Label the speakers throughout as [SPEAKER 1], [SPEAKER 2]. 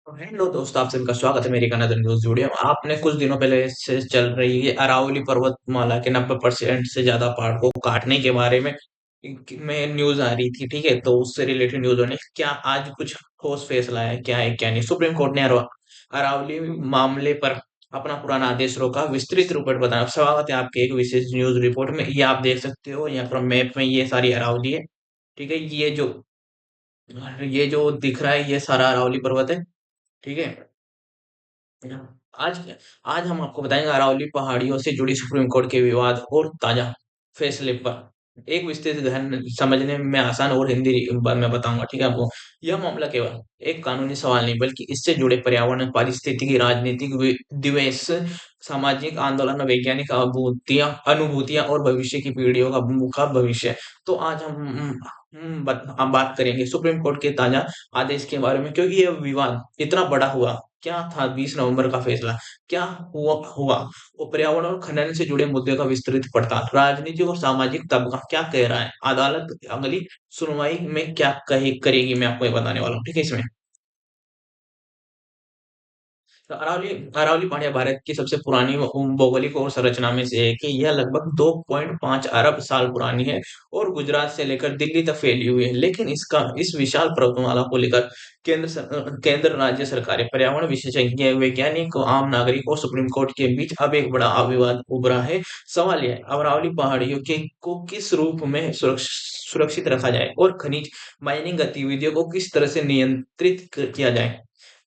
[SPEAKER 1] Hello दोस्त, आप सभी का स्वागत है मेरी कनाडन न्यूज वीडियो में। आपने कुछ दिनों पहले से चल रही है अरावली पर्वतमाला के 90% से ज्यादा पहाड़ को काटने के बारे में न्यूज आ रही थी। ठीक है, तो उससे रिलेटेड न्यूज होने क्या आज कुछ ठोस फैसला है, क्या है क्या नहीं। सुप्रीम कोर्ट ने अरावली मामले पर अपना पुराना आदेश रोका। विस्तृत रिपोर्ट बताया। स्वागत है आपके एक विशेष न्यूज रिपोर्ट में। ये आप देख सकते हो यहाँ पर मैप में, ये सारी अरावली है। ठीक है, ये जो दिख रहा है ये सारा अरावली पर्वत है। ठीक है। आज आज हम आपको बताएंगे अरावली पहाड़ियों से जुड़ी सुप्रीम कोर्ट के विवाद और ताजा फैसले पर एक विस्तृत गहन समझने में आसान और हिंदी में बताऊंगा। ठीक है आपको। यह मामला केवल एक कानूनी सवाल नहीं बल्कि इससे जुड़े पर्यावरण, पारिस्थितिकी, राजनीतिक दिवेश, सामाजिक आंदोलन, वैज्ञानिक अनुभूतियां और भविष्य की पीढ़ियों का भविष्य है। तो आज हम बात करेंगे सुप्रीम कोर्ट के ताजा आदेश के बारे में, क्योंकि यह विवाद इतना बड़ा हुआ। क्या था 20 नवंबर का फैसला? क्या हुआ वो पर्यावरण और खनन से जुड़े मुद्दे का विस्तृत पड़ताल, राजनीतिक और सामाजिक तबका क्या कह रहा है, अदालत अगली सुनवाई में क्या कहे करेगी, मैं आपको ये बताने वाला हूँ। ठीक है। इसमें तो अरावली अरावली पहाड़ियां भारत की सबसे पुरानी भौगोलिक और संरचना में से एक है। यह लगभग 2.5 अरब साल पुरानी है और गुजरात से लेकर दिल्ली तक फैली हुई है। लेकिन इस विशाल पर्वतमाला को लेकर केंद्र, राज्य सरकारें, पर्यावरण विशेषज्ञ, वैज्ञानिक, आम नागरिक और सुप्रीम कोर्ट के बीच अब एक बड़ा विवाद उभरा है। सवाल यह है, अरावली पहाड़ियों के को किस रूप में सुरक्षित रखा जाए और खनिज माइनिंग गतिविधियों को किस तरह से नियंत्रित किया जाए।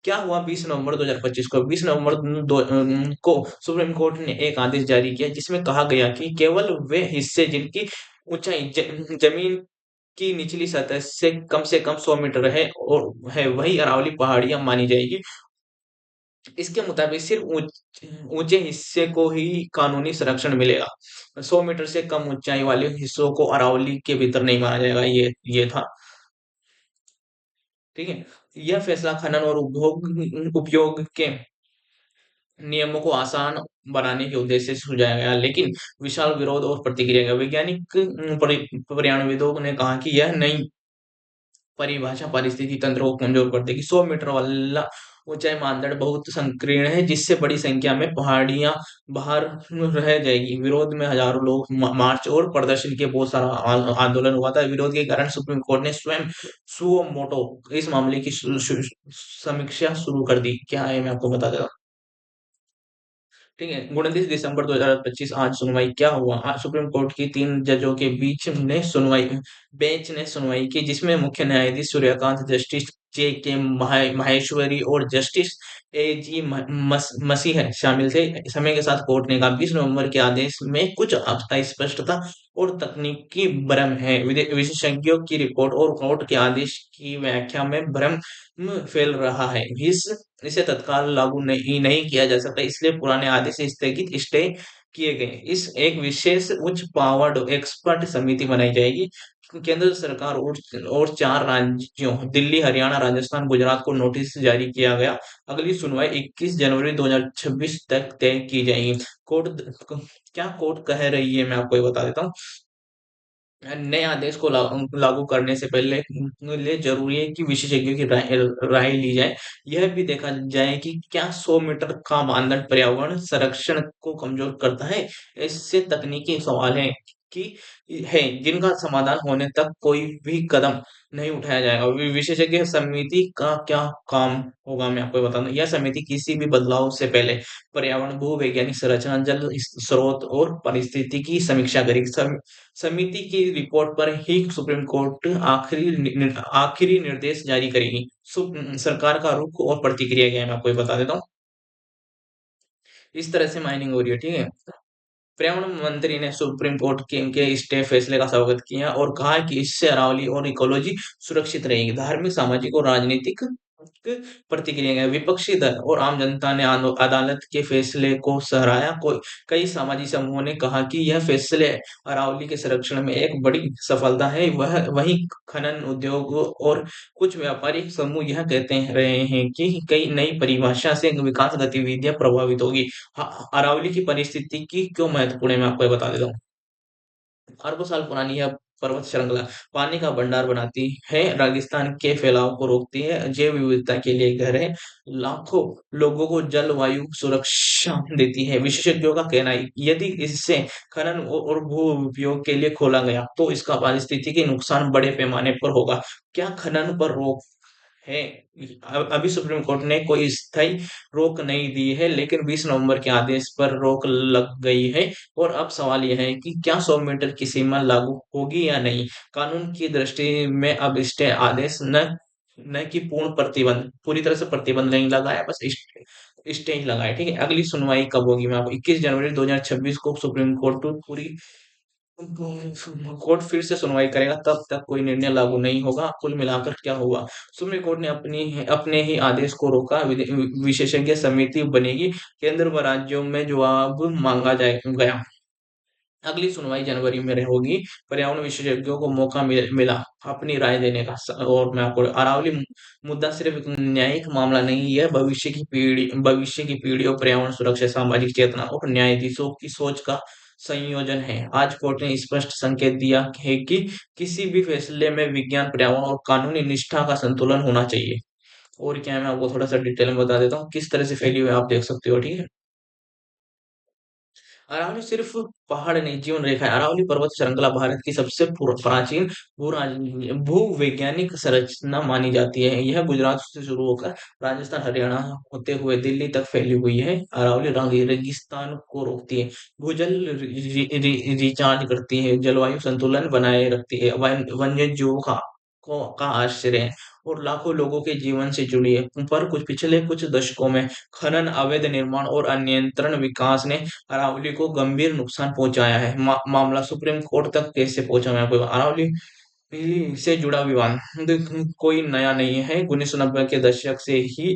[SPEAKER 1] क्या हुआ 20 नवंबर 2025 को? 20 नवंबर को सुप्रीम कोर्ट ने एक आदेश जारी किया जिसमें कहा गया कि केवल वे हिस्से जिनकी ऊंचाई जमीन की निचली सतह से कम 100 मीटर है और है वही अरावली पहाड़ियां मानी जाएगी। इसके मुताबिक सिर्फ ऊंचे हिस्से को ही कानूनी संरक्षण मिलेगा। 100 मीटर से कम ऊंचाई वाले हिस्सों को अरावली के भीतर नहीं माना जाएगा। ये था। ठीक है। यह फैसला खनन और उपयोग के नियमों को आसान बनाने के उद्देश्य से सुझाया गया, लेकिन विशाल विरोध और प्रतिक्रिया का वैज्ञानिक पर्यावरणविदों ने कहा कि यह नई परिभाषा पारिस्थितिकी तंत्र को कमजोर कर देगी। 100 मीटर वाला ऊंचाई मानदंड बहुत संकीर्ण है, जिससे बड़ी संख्या में पहाड़ियां बाहर रह जाएगी। विरोध में हजारों लोग मार्च और प्रदर्शन के बहुत सारा आंदोलन हुआ था। विरोध के कारण सुप्रीम कोर्ट ने स्वयं सुओ मोटो इस मामले की समीक्षा शुरू कर दी। क्या है, मैं आपको बता देता हूँ। ठीक है। 29 दिसंबर 2025 आज सुनवाई क्या हुआ? आज सुप्रीम कोर्ट की 3 जजों के बीच ने सुनवाई बेंच ने सुनवाई की, जिसमें मुख्य न्यायाधीश सूर्यकांत, जस्टिस जे के माहेश्वरी और जस्टिस ए जी मसीह शामिल थे। समय के साथ कोर्ट ने कहा 20 नवंबर के आदेश में कुछ अस्पष्टता और तकनीकी भ्रम है। विशेषज्ञों की रिपोर्ट और कोर्ट के आदेश की व्याख्या में भ्रम फैल रहा है। इसे तत्काल लागू नहीं किया जा सकता, इसलिए पुराने आदेश स्थगित स्टे किए गए। इस एक विशेष उच्च पावर्ड एक्सपर्ट समिति बनाई जाएगी। केंद्र सरकार और 4 राज्यों दिल्ली, हरियाणा, राजस्थान, गुजरात को नोटिस जारी किया गया। अगली सुनवाई 21 जनवरी 2026 तक तय की जाएगी। कोर्ट क्या कोर्ट कह रही है, मैं आपको ये बता देता हूँ। नए आदेश को लागू करने से पहले जरूरी है कि विशेषज्ञों की राय ली जाए। यह भी देखा जाए कि क्या 100 मीटर का मानदंड पर्यावरण संरक्षण को कमजोर करता है। इससे तकनीकी सवाल कि है जिनका समाधान होने तक कोई भी कदम नहीं उठाया जाएगा। विशेषज्ञ समिति का क्या काम होगा, मैं आपको बता दूं। यह समिति किसी भी बदलाव से पहले पर्यावरण, भूवैज्ञानिक संरचना, जल स्रोत और परिस्थिति की समीक्षा करेगी। समिति की रिपोर्ट पर ही सुप्रीम कोर्ट आखिरी निर्देश जारी करेगी। सरकार का रुख और प्रतिक्रिया क्या है, मैं आपको ये बता देता हूँ। इस तरह से माइनिंग हो रही है। ठीक है। पर्यावरण मंत्री ने सुप्रीम कोर्ट के इनके स्टे फैसले का स्वागत किया और कहा कि इससे अरावली और इकोलॉजी सुरक्षित रहेगी। धार्मिक, सामाजिक और राजनीतिक प्रतिक्रिया है। विपक्षी दल और आम जनता ने अदालत के फैसले को सराहा। कई सामाजिक समूहों ने कहा कि यह फैसले अरावली के संरक्षण में एक बड़ी सफलता है। वहीं खनन उद्योग और कुछ व्यापारिक समूह यह कहते रहे हैं कि कई नई परिभाषा से विकास गतिविधियां प्रभावित होगी। अरावली की परिस्थिति की क्यों महत्वपूर्ण है, मैं आपको ये बता देता हूँ। अरबों साल पुरानी है। पर्वत श्रृंखला पानी का भंडार बनाती है, रेगिस्तान के फैलाव को रोकती है, जैव विविधता के लिए घर है, लाखों लोगों को जलवायु सुरक्षा देती है। विशेषज्ञों का कहना है यदि इससे खनन और भू उपयोग के लिए खोला गया तो इसका पारिस्थितिकी नुकसान बड़े पैमाने पर होगा। क्या खनन पर रोक है? अभी सुप्रीम कोर्ट ने कोई स्थायी रोक नहीं दी है, लेकिन 20 नवंबर के आदेश पर रोक लग गई है। और अब सवाल यह है कि क्या 100 मीटर की सीमा लागू होगी या नहीं। कानून की दृष्टि में अब स्टे आदेश न न कि पूर्ण प्रतिबंध, पूरी तरह से प्रतिबंध नहीं लगाया, बस स्टे ही लगाया। ठीक है, अगली सुनवाई कब होगी? मैं आपको 21 जनवरी 2026 को सुप्रीम कोर्ट पूरी कोर्ट फिर से सुनवाई करेगा, तब तक कोई निर्णय लागू नहीं होगा। कुल मिलाकर क्या हुआ? सुप्रीम कोर्ट ने अपने ही आदेश को रोका, विशेषज्ञ समिति बनेगी, केंद्र व राज्यों में जवाब मांगा जाए गया। अगली सुनवाई जनवरी में होगी। पर्यावरण विशेषज्ञों को मौका मिला अपनी राय देने का। और मैं आपको अरावली मुद्दा सिर्फ एक न्यायिक मामला नहीं है, भविष्य की पीढ़ियों, पर्यावरण सुरक्षा, सामाजिक चेतना और न्यायाधीशों की सोच का संयोजन है। आज कोर्ट ने स्पष्ट संकेत दिया है कि किसी भी फैसले में विज्ञान, पर्यावरण और कानूनी निष्ठा का संतुलन होना चाहिए। और क्या है, मैं आपको थोड़ा सा डिटेल में बता देता हूँ किस तरह से फैली हुई है, आप देख सकते हो। ठीक है, अरावली सिर्फ पहाड़ नहीं, जीवन रेखा है। अरावली पर्वत श्रृंखला भारत की सबसे प्राचीन भूवैज्ञानिक संरचना मानी जाती है। यह गुजरात से शुरू होकर राजस्थान, हरियाणा होते हुए दिल्ली तक फैली हुई है। अरावली रेगिस्तान को रोकती है, भूजल रिचार्ज करती है, जलवायु संतुलन बनाए रखती है, वन्य जीवों का आश्रय है और लाखों लोगों के जीवन से जुड़ी है। पर पिछले कुछ दशकों में खनन, अवैध निर्माण और अनियंत्रण विकास ने अरावली को गंभीर नुकसान पहुंचाया है। मामला सुप्रीम कोर्ट तक कैसे पहुंचा, मैं आपको अरावली से जुड़ा विवाद कोई नया नहीं है। 1990 के दशक से ही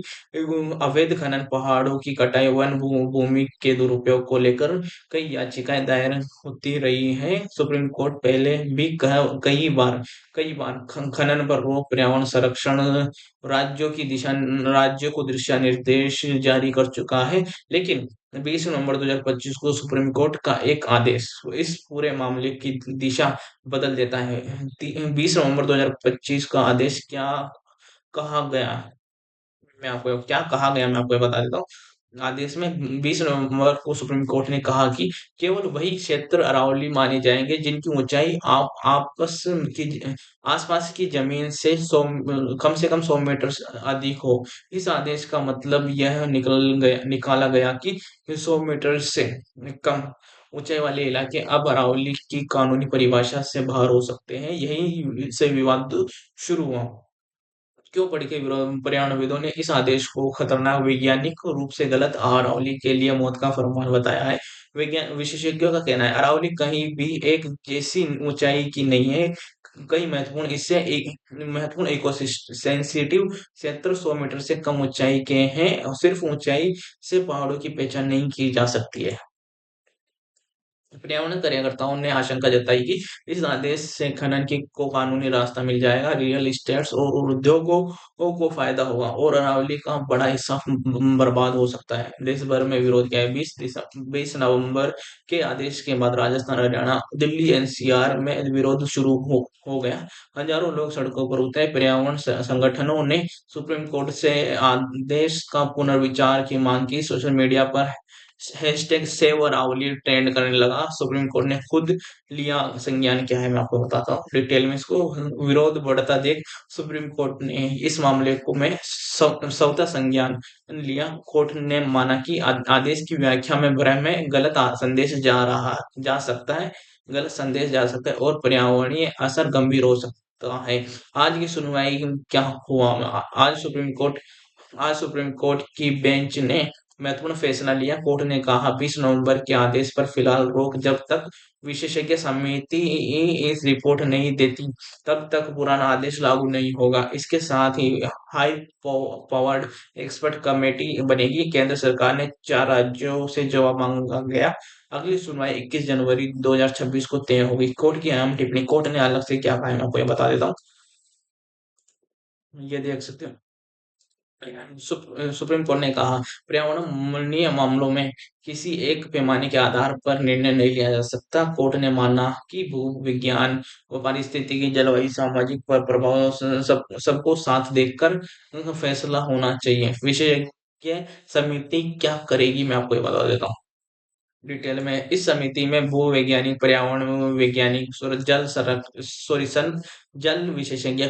[SPEAKER 1] अवैध खनन, पहाड़ों की कटाई, भूमि के दुरुपयोग को लेकर कई याचिकाएं दायर होती रही हैं। सुप्रीम कोर्ट पहले भी कई बार खनन पर रोक, पर्यावरण संरक्षण, राज्यों को दिशा निर्देश जारी कर चुका है। लेकिन 20 नवंबर 2025 को सुप्रीम कोर्ट का एक आदेश इस पूरे मामले की दिशा बदल देता है। 20 नवंबर 2025 का आदेश क्या कहा गया? क्या कहा गया, मैं आपको ये बता देता हूँ। आदेश में 20 नवंबर को सुप्रीम कोर्ट ने कहा कि केवल वही क्षेत्र अरावली माने जाएंगे जिनकी ऊंचाई आसपास की जमीन से 100 कम से कम 100 मीटर से अधिक हो। इस आदेश का मतलब यह निकाला गया कि 100 मीटर से कम ऊंचाई वाले इलाके अब अरावली की कानूनी परिभाषा से बाहर हो सकते हैं। यही से विवाद शुरू हुआ। क्यों पढ़ के पर्यावरणविदों ने इस आदेश को खतरनाक, वैज्ञानिक रूप से गलत, अरावली के लिए मौत का फरमान बताया है। विज्ञान विशेषज्ञों का कहना है अरावली कहीं भी एक जैसी ऊंचाई की नहीं है। कई महत्वपूर्ण इको सेंसिटिव क्षेत्र 100 मीटर से कम ऊंचाई के हैं और सिर्फ ऊंचाई से पहाड़ों की पहचान नहीं की जा सकती है। पर्यावरण कार्यकर्ताओं ने आशंका जताई कि इस आदेश से खनन की को कानूनी रास्ता मिल जाएगा, रियल इस्टेट्स और उद्योगों को फायदा होगा और अरावली का बड़ा हिस्सा बर्बाद हो सकता है। देश भर में विरोध किया है। 20 नवंबर के आदेश के बाद राजस्थान, हरियाणा, दिल्ली, एनसीआर में विरोध शुरू हो गया। हजारों लोग सड़कों पर उतरे। पर्यावरण संगठनों ने सुप्रीम कोर्ट से आदेश का पुनर्विचार की मांग की। सोशल मीडिया पर हैशटैग सेव अरावली ट्रेंड करने लगा। सुप्रीम कोर्ट ने खुद लिया संज्ञान। क्या है, मैं आपको बताता हूँ डिटेल में इसको। विरोध बढ़ता देख सुप्रीम कोर्ट ने इस मामले को में स्वतः संज्ञान लिया। कोर्ट ने माना कि आदेश की व्याख्या में भ्रम है, जा सकता है गलत संदेश जा सकता है और पर्यावरणीय असर गंभीर हो सकता है। आज की सुनवाई क्या हुआ? आज सुप्रीम कोर्ट की बेंच ने महत्वपूर्ण फैसला लिया। कोर्ट ने कहा 20 नवंबर के आदेश पर फिलहाल रोक, जब तक विशेषज्ञ समिति इस रिपोर्ट नहीं देती तब तक पुराना आदेश लागू नहीं होगा। इसके साथ ही हाई पावर्ड एक्सपर्ट कमेटी बनेगी। केंद्र सरकार ने 4 राज्यों से जवाब मांगा गया। अगली सुनवाई 21 जनवरी 2026 को तय होगी। कोर्ट की अहम टिप्पणी, कोर्ट ने अलग से क्या कहा है, मैं आपको ये बता देता हूँ। ये देख सकते हो। सुप्रीम कोर्ट ने कहा, पर्यावरणीय मामलों में किसी एक पैमाने के आधार पर निर्णय नहीं लिया जा सकता। कोर्ट ने माना कि भूविज्ञान व पारिस्थितिकी, जलवायु, सामाजिक प्रभाव सबको साथ देखकर फैसला होना चाहिए। विशेषज्ञ समिति क्या करेगी, मैं आपको ये बता देता हूँ डिटेल में। इस समिति में भूवैज्ञानिक, पर्यावरण वैज्ञानिक, जल विशेषज्ञ,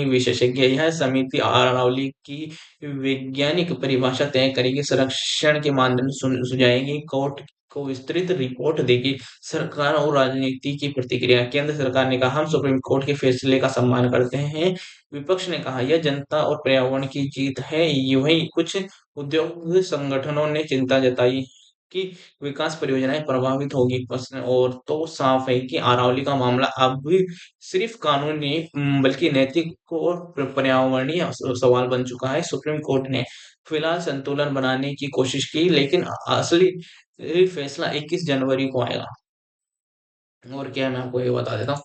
[SPEAKER 1] विशेषज्ञ। यह समिति अरावली की वैज्ञानिक परिभाषा तय करेगी, संरक्षण के मानदंड सुझाएगी, कोर्ट को विस्तृत रिपोर्ट देगी। सरकार और राजनीति की प्रतिक्रिया। केंद्र सरकार ने कहा, हम सुप्रीम कोर्ट के फैसले का सम्मान करते हैं। विपक्ष ने कहा, यह जनता और पर्यावरण की जीत है। वहीं कुछ उद्योग संगठनों ने चिंता जताई कि विकास परियोजनाएं प्रभावित होगी। और तो साफ है कि अरावली का मामला अब भी सिर्फ कानूनी बल्कि नैतिक और पर्यावरणीय सवाल बन चुका है। सुप्रीम कोर्ट ने फिलहाल संतुलन बनाने की कोशिश की, लेकिन असली फैसला 21 जनवरी को आएगा। और क्या है, मैं आपको ये बता देता हूँ।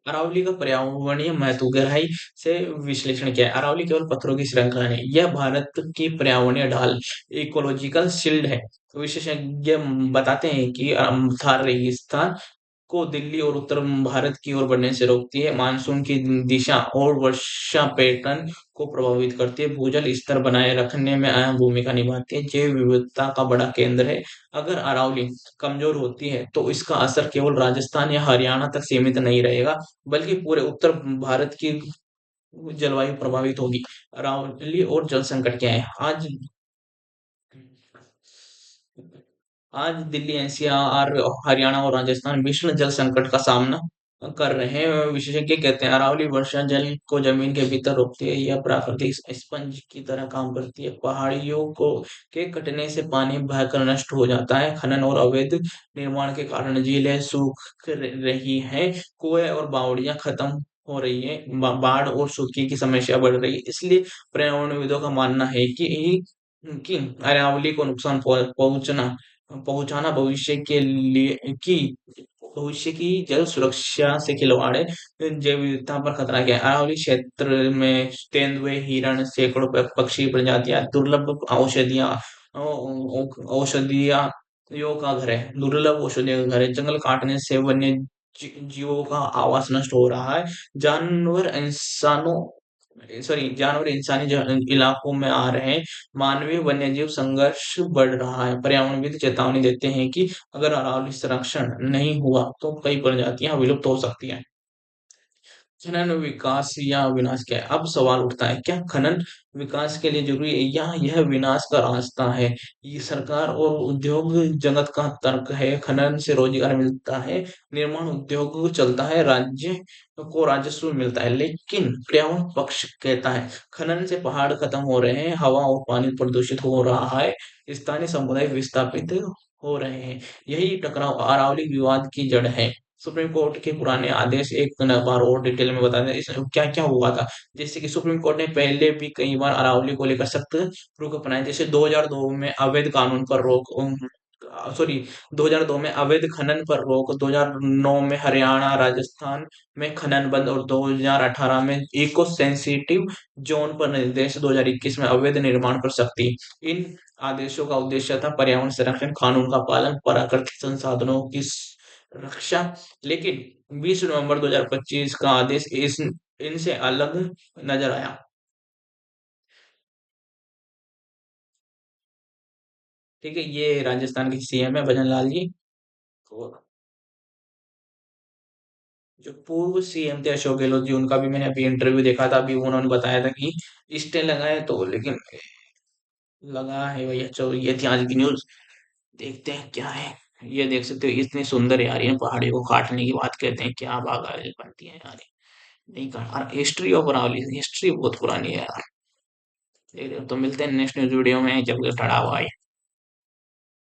[SPEAKER 1] अरावली का पर्यावरणीय महत्व। गहराई से विश्लेषण किया है। अरावली केवल पत्थरों की श्रृंखला नहीं, यह भारत की पर्यावरणीय ढाल, इकोलॉजिकल शील्ड है। विशेषज्ञ बताते हैं कि थार रेगिस्तान को दिल्ली और उत्तर भारत की ओर बढ़ने से रोकती है, मानसून की दिशा और वर्षा पैटर्न को प्रभावित करती है, भूजल स्तर बनाए रखने में अहम भूमिका निभाती है, जैव विविधता का बड़ा केंद्र है। अगर अरावली कमजोर होती है तो इसका असर केवल राजस्थान या हरियाणा तक सीमित नहीं रहेगा, बल्कि पूरे उत्तर भारत की जलवायु प्रभावित होगी। अरावली और जल संकट क्या है आज? आज दिल्ली, एनसीआर, हरियाणा और राजस्थान भीषण जल संकट का सामना कर रहे हैं। विशेषज्ञ कहते हैं, अरावली वर्षा जल को जमीन के भीतर रोकती है। यह प्राकृतिक स्पंज की तरह काम करती है। पहाड़ियों को के कटने से पानी बहकर नष्ट हो जाता है। खनन और अवैध निर्माण के कारण झीलें सूख रही हैं। कुएं और बावड़ियां खत्म हो रही है। बाढ़ और सूखे की समस्या बढ़ रही है। इसलिए पर्यावरणविदों का मानना है कि अरावली को नुकसान पहुंचाना भविष्य की जल सुरक्षा से खिलवाड़ है। जैव विविधता पर खतरा क्या है? अरावली क्षेत्र में तेंदुए, हिरण, सैकड़ों पक्षी प्रजातियां, दुर्लभ औषधियों का घर है। दुर्लभ औषधियों का घर है। जंगल काटने से वन्य जीवों का आवास नष्ट हो रहा है। जानवर इंसानों जानवर इंसानी इलाकों में आ रहे हैं। मानवीय वन्यजीव संघर्ष बढ़ रहा है। पर्यावरणविद चेतावनी देते हैं कि अगर अरावली संरक्षण नहीं हुआ तो कई प्रजातियां विलुप्त हो सकती हैं। खनन विकास या विनाश क्या है? अब सवाल उठता है, क्या खनन विकास के लिए जरूरी है या यह विनाश का रास्ता है? ये सरकार और उद्योग जगत का तर्क है। खनन से रोजगार मिलता है, निर्माण उद्योग चलता है, राज्य को राजस्व मिलता है। लेकिन पर्यावरण पक्ष कहता है, खनन से पहाड़ खत्म हो रहे हैं, हवा और पानी प्रदूषित हो रहा है, स्थानीय समुदाय विस्थापित हो रहे हैं। यही टकराव अरावली विवाद की जड़ है। सुप्रीम कोर्ट के पुराने आदेश एक बार और डिटेल में बता दें इसमें क्या क्या हुआ था। जैसे कि सुप्रीम कोर्ट ने पहले भी कई बार अरावली को लेकर सख्त रुख अपनाए। जैसे 2002 में अवैध कानून पर रोक, सॉरी 2002 में अवैध खनन पर रोक, 2009 में हरियाणा राजस्थान में खनन बंद और 2018 में इको सेंसिटिव जोन पर निर्देश, 2021 में अवैध निर्माण पर सख्ती। इन आदेशों का उद्देश्य था पर्यावरण संरक्षण, कानून का पालन, प्राकृतिक संसाधनों की रक्षा। लेकिन 20 नवंबर 2025 का आदेश इस इनसे अलग नजर आया। ठीक है, ये राजस्थान के सीएम है भजन लाल जी। और जो पूर्व सीएम थे अशोक गहलोत जी, उनका भी मैंने अभी इंटरव्यू देखा था। अभी उन्होंने बताया था कि स्टे लगाए तो, लेकिन लगा है भैया। चलो, ये थी आज की न्यूज। देखते हैं क्या है। ये देख सकते हो, इतनी सुंदर यार, ये पहाड़ी को काटने की बात कहते हैं, क्या बात बनती है यार। नहीं काट, हिस्ट्री ऑफ अरावली, हिस्ट्री बहुत पुरानी है यार। तो मिलते हैं नेक्स्ट न्यूज वीडियो में, जब तक टाटा बाय।